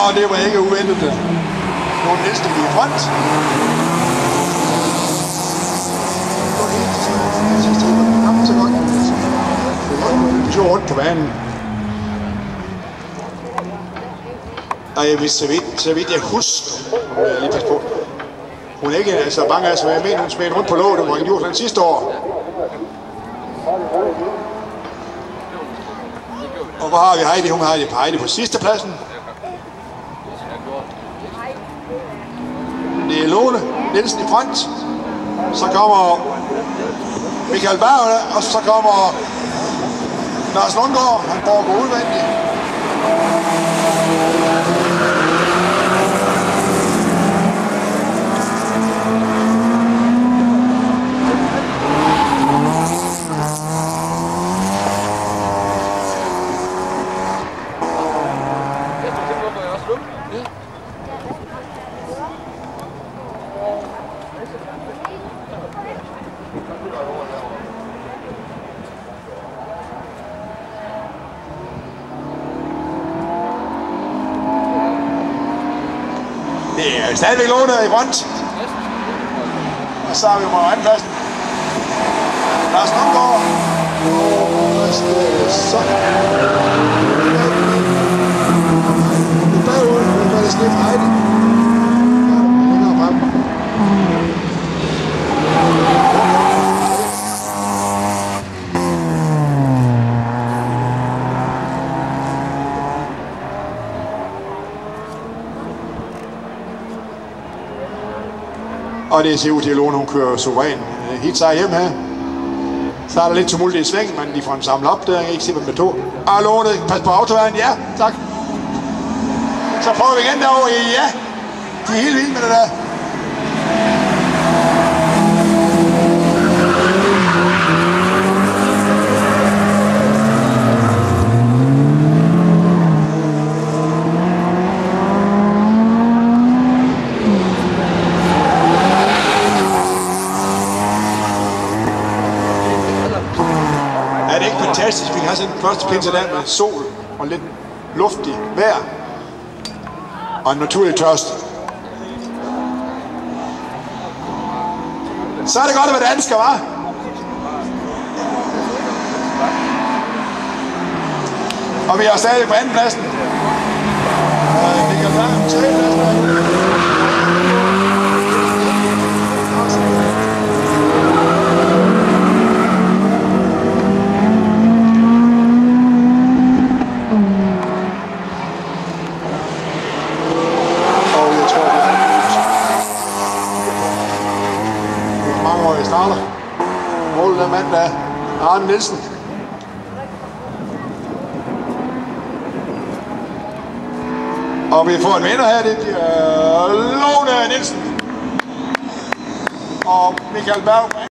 Og det var ikke uventet. Lone Nielsen i front. Så godt. Det rundt på banen. Og jeg vidste så vidt jeg husker, må jeg lige passe på. Hun er ikke altså bange af at være med, hun smed rundt på låget, hvor hun gjorde den sidste år. Og hvor har vi Heidi? Hun har Heidi på sidste pladsen. Det er Lone Nielsen i front. Så kommer Michael Berg, og så kommer Lars Lundgaard. Han foregår udvendigt. Det er stadigvæk Lone i front. Og så har vi på andenpladsen Lars Lundgaard. Så bagud, hvad der sker for Heidi. Længere frem. Og det ser ud til, at Lone, hun kører suveræn hitsejr hjem her. Så er der lidt tumult i sving, men de får en samlet op der. Jeg kan ikke se, hvem med to. Og Lone, pas på autovejen. Ja, tak. Så prøver vi igen derovre. Ja, de er helt vilde med det der. Er det ikke fantastisk? Vi kan have sådan den første pinse der med sol og lidt luftig vejr og en naturlig tørst. Så er det godt at være dansker, hva'? Og vi er stadig på andenpladsen. Michael Berg på tredjepladsen. Mangeårige starter. Målet er mand af Arne Nielsen. Og vi får en vinder her, det er Lone Nielsen og Michael Berg.